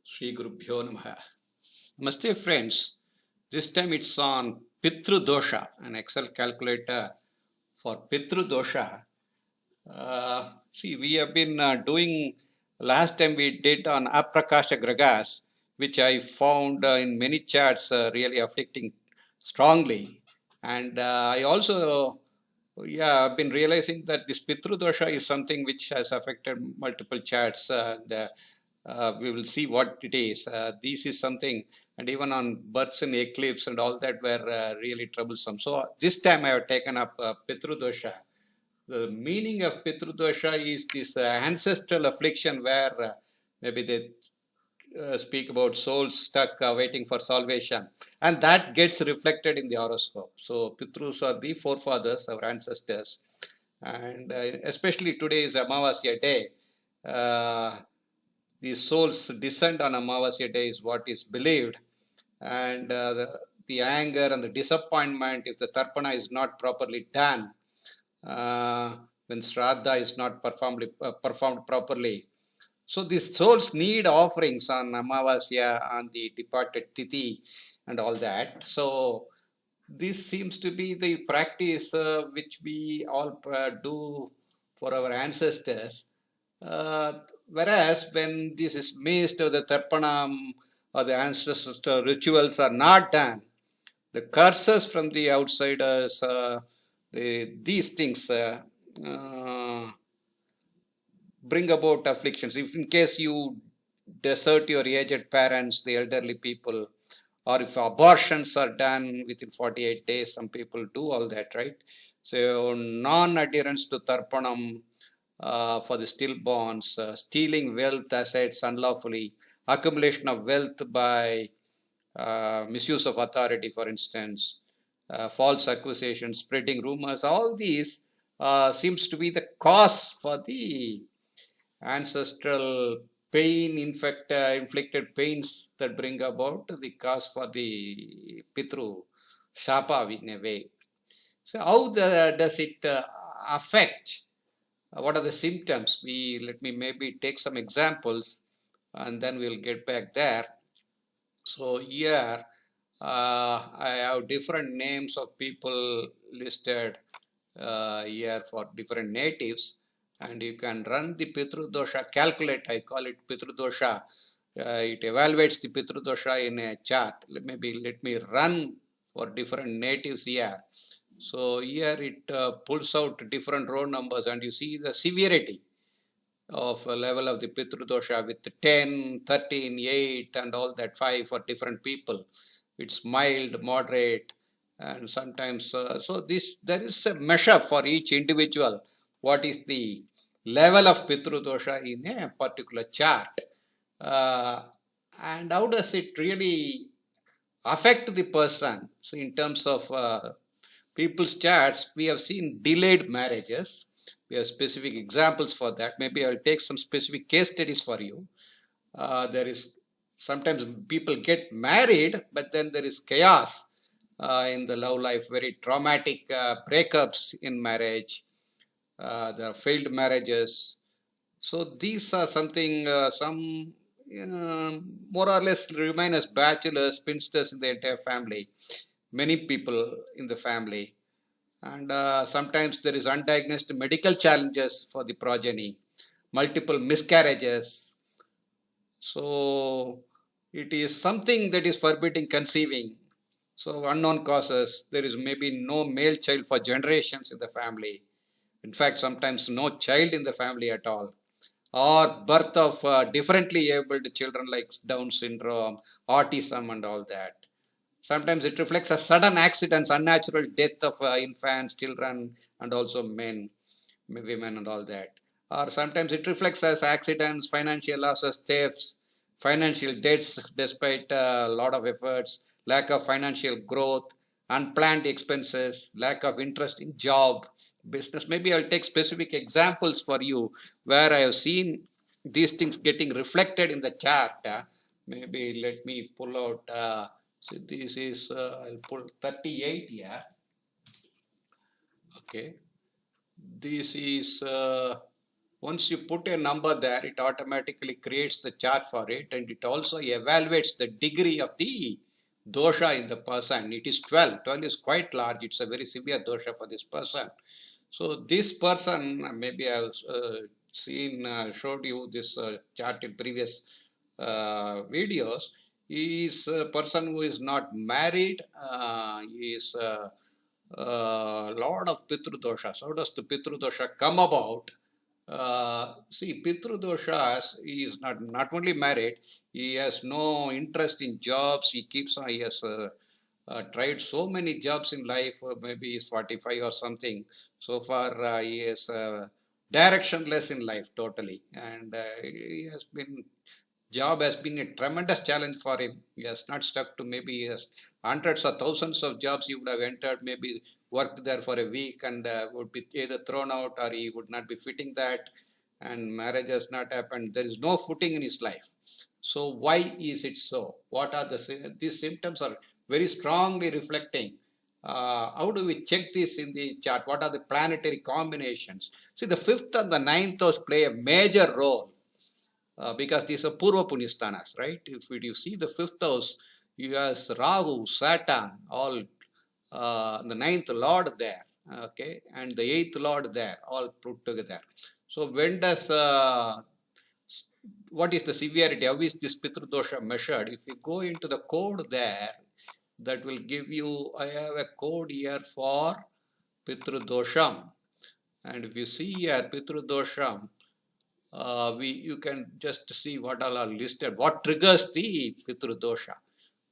Shri Gurubhyo Namaha. Namaste friends. This time it's on Pitru Dosha, an Excel calculator for Pitru Dosha. See, we have been doing, last time we did on Aprakasha Gragas, which I found in many charts really afflicting strongly. And I also, I've been realizing that this Pitru Dosha is something which has affected multiple charts. We will see what it is. This is something, and even on births and eclipse and all that were really troublesome. So this time I have taken up Pitru Dosha. The meaning of Pitru Dosha is this ancestral affliction where maybe they speak about souls stuck waiting for salvation, and that gets reflected in the horoscope. So Pitrus are the forefathers, our ancestors, and especially today is Amavasya day. The souls descend on Amavasya day is what is believed, and the anger and the disappointment if the tarpana is not properly done, when Shraddha is not performed properly. So these souls need offerings on Amavasya, on the departed Tithi and all that. So this seems to be the practice which we all do for our ancestors. Whereas when this is missed or the Tarpanam or the ancestral rituals are not done, the curses from the outsiders, these things bring about afflictions. If in case you desert your aged parents, the elderly people, or if abortions are done within 48 days, some people do all that, right? So non-adherence to Tarpanam for the stillborns, stealing wealth assets unlawfully, accumulation of wealth by misuse of authority, for instance, false accusations, spreading rumors, all these seems to be the cause for the ancestral pain, inflicted pains that bring about the cause for the Pitru Shapa in a way. So how does it affect? What are the symptoms? Let me maybe take some examples and then we'll get back there. So here I have different names of people listed here for different natives, and you can run the Pitru Dosha calculate. I call it Pitru Dosha. It evaluates the Pitru Dosha in a chart. Maybe let me run for different natives here. So here it pulls out different row numbers, and you see the severity of a level of the Pitru Dosha with 10, 13, 8 and all that 5 for different people. It's mild, moderate, and sometimes, so there is a measure for each individual. What is the level of Pitru Dosha in a particular chart? And how does it really affect the person? So in terms of people's charts, we have seen delayed marriages. We have specific examples for that. Maybe I'll take some specific case studies for you. There is sometimes people get married, but then there is chaos in the love life, very traumatic breakups in marriage. There are failed marriages. So these are something, some more or less remain as bachelors, spinsters in the entire family. Many people in the family. And sometimes there is undiagnosed medical challenges for the progeny, multiple miscarriages. So it is something that is forbidding conceiving. So unknown causes, there is maybe no male child for generations in the family. In fact, sometimes no child in the family at all. Or birth of differently abled children like Down syndrome, autism and all that. Sometimes it reflects a sudden accidents, unnatural death of infants, children, and also men, women, and all that. Or sometimes it reflects as accidents, financial losses, thefts, financial debts despite a lot of efforts, lack of financial growth, unplanned expenses, lack of interest in job, business. Maybe I'll take specific examples for you where I have seen these things getting reflected in the chart. Maybe let me pull out. So this is, I'll put 38 here. Okay. This is Once you put a number there, it automatically creates the chart for it, and it also evaluates the degree of the dosha in the person. It is 12. 12 is quite large. It's a very severe dosha for this person. So this person, maybe I've showed you this chart in previous videos. He is a person who is not married. He is lot of Pitru doshas. How does the Pitru dosha come about? See, Pitru doshas, he is not only married, he has no interest in jobs. He has tried so many jobs in life. Maybe he's 45 or something. So far, he is directionless in life totally, and he has been job has been a tremendous challenge for him. He has not stuck to maybe he has hundreds or thousands of jobs he would have entered, maybe worked there for a week and would be either thrown out or he would not be fitting that, and marriage has not happened. There is no footing in his life. So why is it so? What are these symptoms are very strongly reflecting. How do we check this in the chart? What are the planetary combinations? See, the fifth and the ninth house play a major role because these are Purva Punyasthanas, right? If you see the fifth house, you have Rahu, Saturn, all the ninth lord there, okay, and the eighth lord there, all put together. So when does what is the severity? How is this Pitru dosha measured? If you go into the code there, that will give you. I have a code here for Pitru dosham, and if you see here Pitru dosham, you can just see what all are listed. What triggers the Pitru dosha?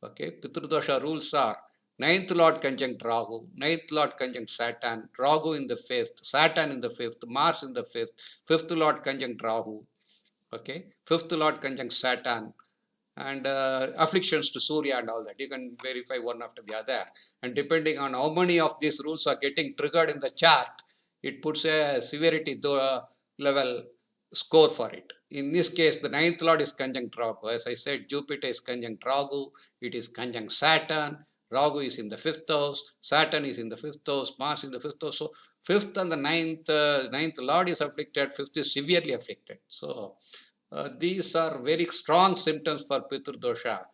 Okay, Pitru dosha rules are ninth lord conjunct Rahu, ninth lord conjunct Saturn, Rahu in the fifth, Saturn in the fifth, Mars in the fifth, fifth lord conjunct Rahu. Okay, fifth lord conjunct Saturn, and afflictions to Surya and all that. You can verify one after the other. And depending on how many of these rules are getting triggered in the chart, it puts a severity level score for it. In this case, the ninth lord is conjunct Rahu. As I said, Jupiter is conjunct Rahu. It is conjunct Saturn. Rahu is in the fifth house. Saturn is in the fifth house. Mars in the fifth house. So fifth and the ninth lord is afflicted. Fifth is severely afflicted. So these are very strong symptoms for Pitru dosha.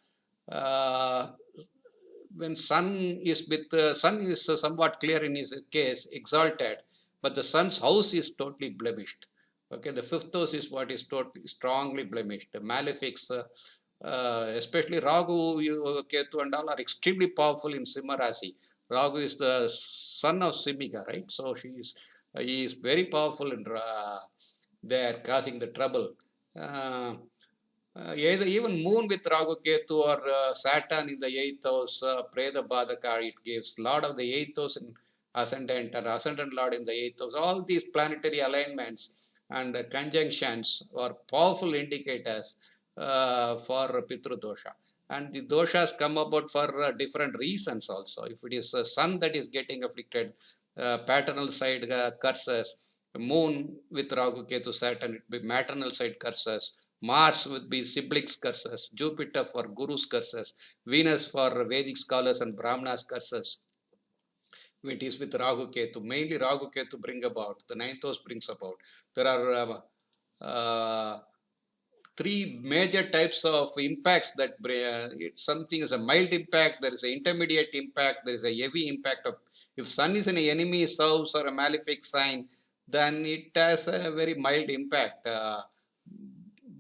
When sun is somewhat clear in his case, exalted, but the sun's house is totally blemished. Okay, the fifth house is what is totally strongly blemished. The malefics, especially Rahu, Ketu, and all are extremely powerful in Simha Rasi. Rahu is the son of Simika, right? So he is very powerful in there, causing the trouble. Even moon with Rahu Ketu or Saturn in the 8th house, Preda Badaka, it gives Lord of the 8th house in ascendant or ascendant Lord in the 8th house. All these planetary alignments and conjunctions are powerful indicators for Pitru dosha. And the doshas come about for different reasons also. If it is the sun that is getting afflicted, paternal side curses, moon with Rahu Ketu Saturn, it will be maternal side curses. Mars would be siblings curses, Jupiter for gurus curses, Venus for Vedic scholars and Brahmanas curses. It is with Rahu Ketu. Mainly Rahu Ketu bring about, the ninth house brings about. There are three major types of impacts that something is a mild impact, there is an intermediate impact, there is a heavy impact of. If sun is in an enemy's house or a malefic sign, then it has a very mild impact.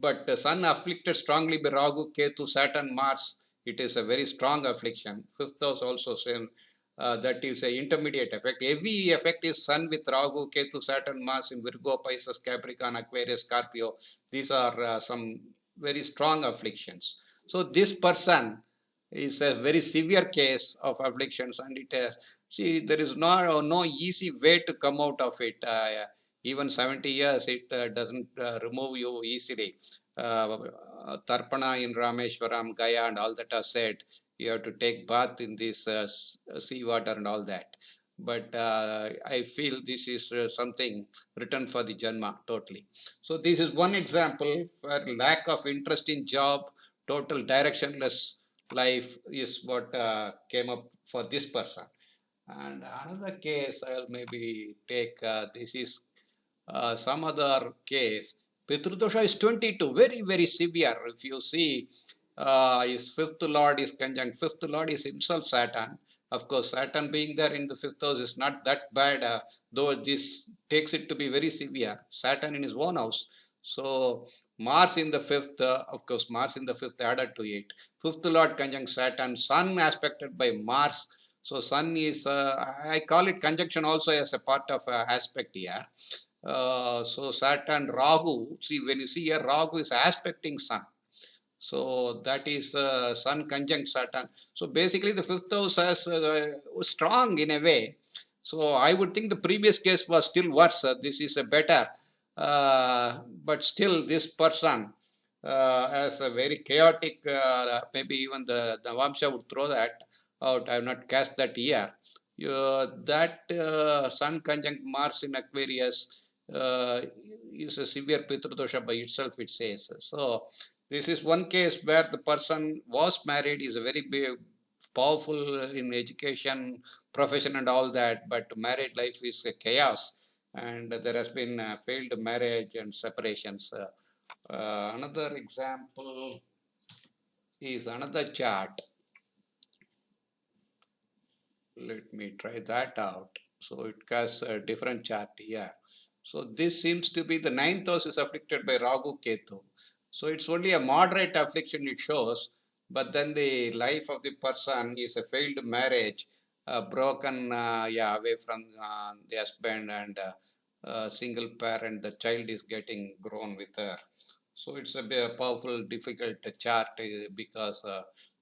But sun afflicted strongly by Rahu, Ketu, Saturn, Mars, it is a very strong affliction. Fifth house also same. That is a intermediate effect. Heavy effect is sun with Rahu, Ketu, Saturn, Mars in Virgo, Pisces, Capricorn, Aquarius, Scorpio. These are some very strong afflictions. So this person is a very severe case of afflictions, and it has, see, there is no easy way to come out of it. Even 70 years, it doesn't remove you easily. Tarpana in Rameshwaram, Gaya, and all that are said. You have to take bath in this sea water and all that. But I feel this is something written for the Janma totally. So this is one example for lack of interest in job, total directionless life is what came up for this person. And another case I'll maybe take, this is some other case, Pitru Dosha is 22, very, very severe. If you see, his fifth lord is conjunct, fifth lord is himself Saturn. Of course, Saturn being there in the fifth house is not that bad, though this takes it to be very severe. Saturn in his own house. So, Mars in the fifth, of course, Mars in the fifth added to it. Fifth lord conjunct Saturn, Sun aspected by Mars. So, Sun is, I call it conjunction also as a part of aspect here. So Saturn, Rahu, see when you see here, Rahu is aspecting Sun. So that is Sun conjunct Saturn. So basically the fifth house has strong in a way. So I would think the previous case was still worse. This is a better. But still this person has a very chaotic, maybe even the Vamsha would throw that out. I have not cast that here. That Sun conjunct Mars in Aquarius is a severe Pitru Dosha by itself, it says. So this is one case where the person was married, is a very big, powerful in education, profession and all that, but married life is a chaos and there has been failed marriage and separations. Another example is another chart. Let me try that out. So it has a different chart here. So this seems to be the ninth house is afflicted by Rahu Ketu. So it's only a moderate affliction it shows, but then the life of the person is a failed marriage, broken away from the husband and single parent. The child is getting grown with her. So it's a powerful, difficult chart because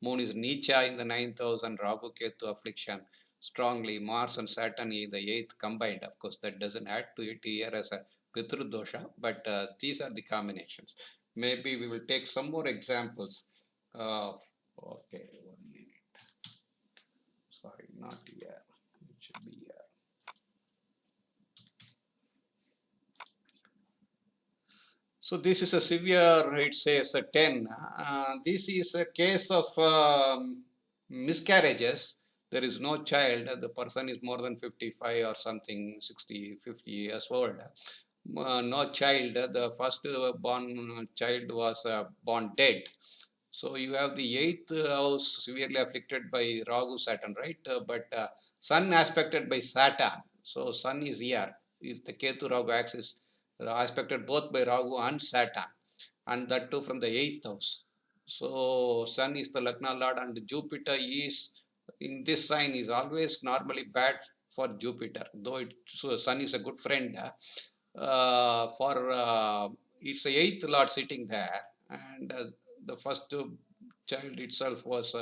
Moon is Nicha in the ninth house and Rahu Ketu affliction strongly. Mars and Saturn in the eighth combined. Of course, that doesn't add to it here as a Pitru Dosha, but these are the combinations. Maybe we will take some more examples. Okay, 1 minute. Sorry, not here. It should be here. So this is a severe, it says a 10. This is a case of miscarriages. There is no child. The person is more than 55 or something, 60, 50 years old. No child. The first born child was born dead. So you have the eighth house severely afflicted by Rahu Saturn, right? But Sun aspected by Saturn. So Sun is here. Is the Ketu Rahu axis aspected both by Rahu and Saturn, and that too from the eighth house. So Sun is the Lagna Lord, and Jupiter is in this sign is always normally bad for Jupiter, though so Sun is a good friend. It's the eighth Lord sitting there, and the first child itself was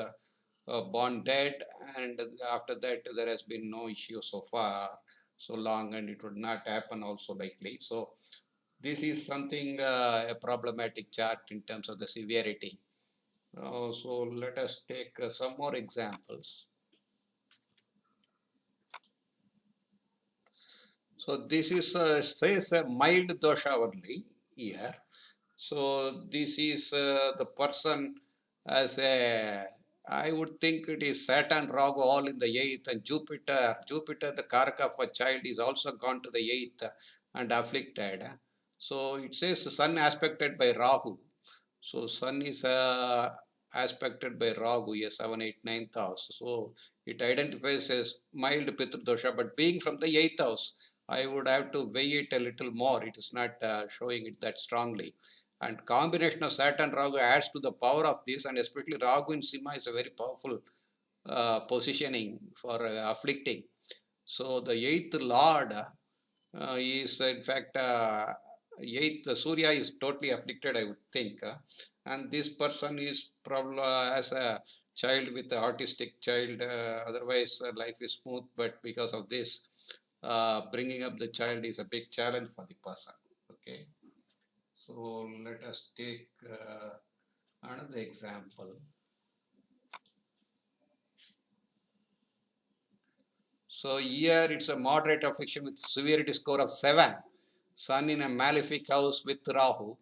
born dead, and after that there has been no issue so far, so long, and it would not happen also likely. So this is something a problematic chart in terms of the severity. So let us take some more examples. So this is says a mild dosha only here. So this is the person as a, I would think it is Saturn, Rahu all in the eighth, and Jupiter. Jupiter, the Karaka of a child, is also gone to the eighth and afflicted. So it says Sun aspected by Rahu. So Sun is aspected by Rahu, yes, 7, 8, 9th house. So it identifies as mild Pitru Dosha, but being from the 8th house, I would have to weigh it a little more. It is not showing it that strongly. And combination of Saturn Rahu adds to the power of this, and especially Rahu in Sima is a very powerful positioning for afflicting. So the 8th Lord is in fact 8th Surya is totally afflicted, I would think. And this person is probably as a child with an autistic child, otherwise life is smooth, but because of this, bringing up the child is a big challenge for the person. Okay, so let us take another example. So here it's a moderate affliction with severity score of 7. Sun in a malefic house with Rahu.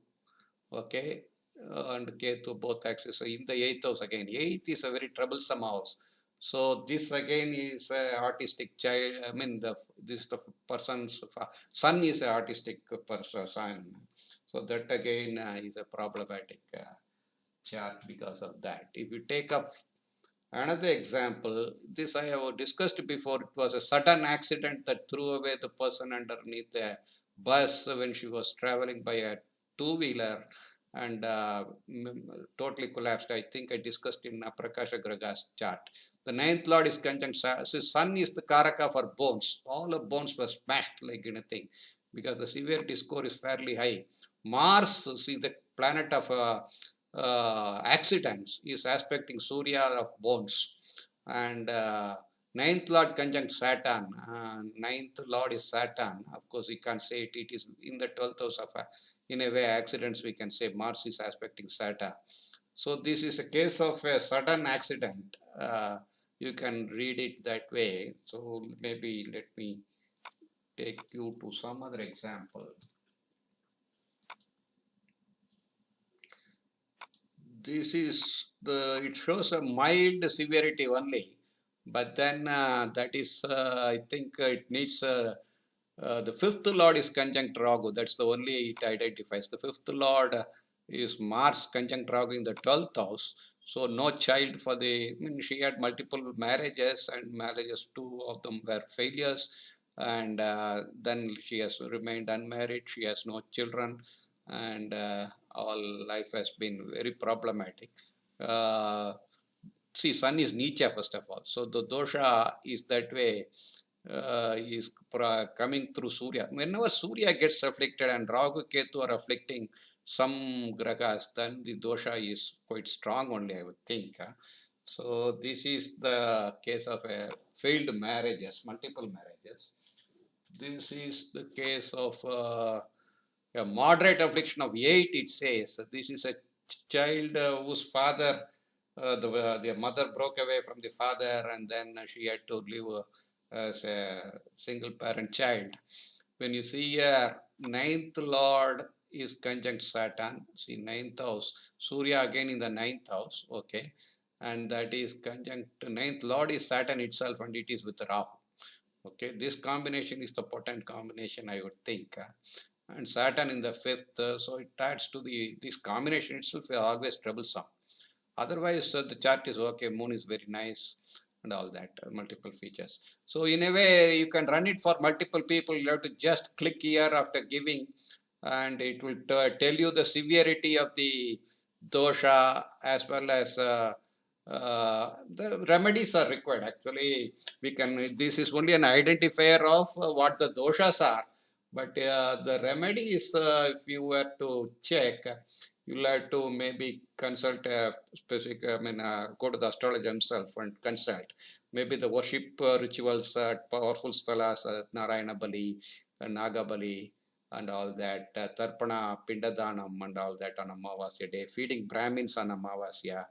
Okay, and Ketu both axes. So in the 8th house again. 8th is a very troublesome house. So this again is a artistic child. I mean, the person's son is a artistic person. Son. So that again is a problematic chart because of that. If you take up another example, this I have discussed before. It was a sudden accident that threw away the person underneath a bus when she was traveling by a two-wheeler and totally collapsed. I think I discussed in Prakasha Graga's chart. The ninth lord is conjunct sun is the karaka for bones. All the bones were smashed like anything because the severity score is fairly high. Mars, see the planet of accidents, is aspecting Surya of bones. And ninth lord conjunct Saturn. Ninth lord is Saturn. Of course, we can't say it. It is in the 12th house of, in a way, accidents. We can say Mars is aspecting Saturn. So this is a case of a sudden accident. You can read it that way. So maybe let me take you to some other example. This is it shows a mild severity only, but then that is I think it needs the fifth lord is conjunct Rahu. That's the only it identifies. The fifth lord is Mars conjunct Rahu in the 12th house. So no child for the. I mean, she had multiple marriages, and marriages, two of them were failures, and then she has remained unmarried. She has no children, and all life has been very problematic. See, sun is Nicha first of all. So the dosha is that way is coming through Surya. Whenever Surya gets afflicted and Rahu Ketu are afflicting some gragas, then the dosha is quite strong only, I would think. So this is the case of a failed marriages, multiple marriages. This is the case of a moderate affliction of 8, it says. This is a child whose father, the mother broke away from the father, and then she had to live as a single parent child. When you see ninth lord is conjunct Saturn, see ninth house, Surya again in the ninth house, okay, and that is conjunct ninth lord is Saturn itself, and it is with Rahu. Okay, this combination is the potent combination, I would think. And Saturn in the fifth, so it adds to this combination itself is always troublesome. Otherwise, the chart is okay, moon is very nice and all that, multiple features. So in a way, you can run it for multiple people. You have to just click here after giving, and it will tell you the severity of the dosha as well as the remedies are required. Actually, we can. This is only an identifier of what the doshas are, but the remedies, if you were to check, you'll have to maybe consult a specific, go to the astrologer himself and consult. Maybe the worship rituals at powerful sthalas, Narayana Bali, Naga Bali, and all that, Tarpana, Pindadanam, and all that on Amavasya day, feeding Brahmins on Amavasya,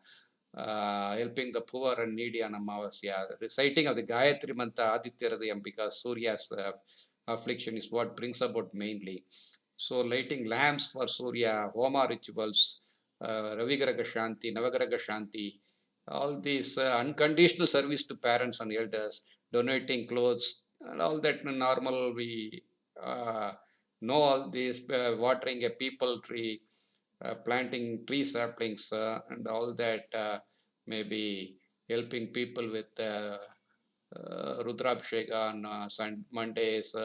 helping the poor and needy on Amavasya, reciting of the Gayatri Mantra, Aditya Hridayam, because Surya's affliction is what brings about mainly. So lighting lamps for Surya, Homa rituals, Ravigraha Shanti, Navagraha Shanti, all these unconditional service to parents and elders, donating clothes, and all that normal we know all these, watering a people tree, planting tree saplings, and all that, maybe helping people with Rudrabhisheka on Mondays,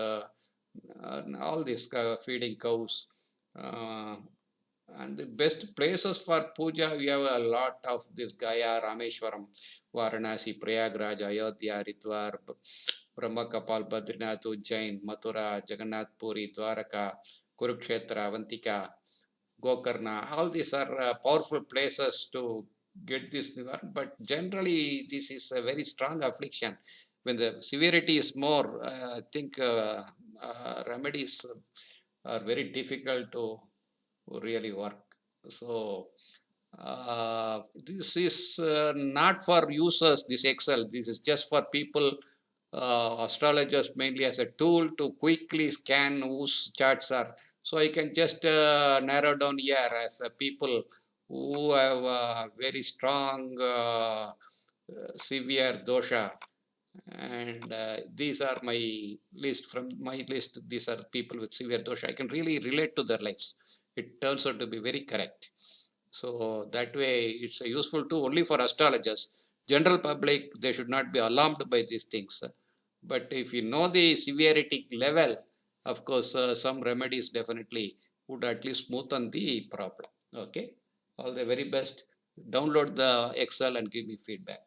all this feeding cows. And the best places for puja, we have a lot of this Gaya, Rameshwaram, Varanasi, Prayagraj, Ayodhya, Haridwar, Brahmakapal, Badrinath, Ujjain, Mathura, Jagannath Puri, Dwaraka, Kurukshetra, Avantika, Gokarna. All these are powerful places to get this, but generally this is a very strong affliction. When the severity is more, I think remedies are very difficult to really work. So this is not for users, this Excel. This is just for people, astrologers mainly, as a tool to quickly scan whose charts are. So I can just narrow down here as people who have very strong severe dosha, and these are my list. From my list, these are people with severe dosha. I can really relate to their lives. It turns out to be very correct. So that way, it's a useful tool only for astrologers. General public, they should not be alarmed by these things. But if you know the severity level, of course, some remedies definitely would at least smoothen the problem. Okay. All the very best. Download the Excel and give me feedback.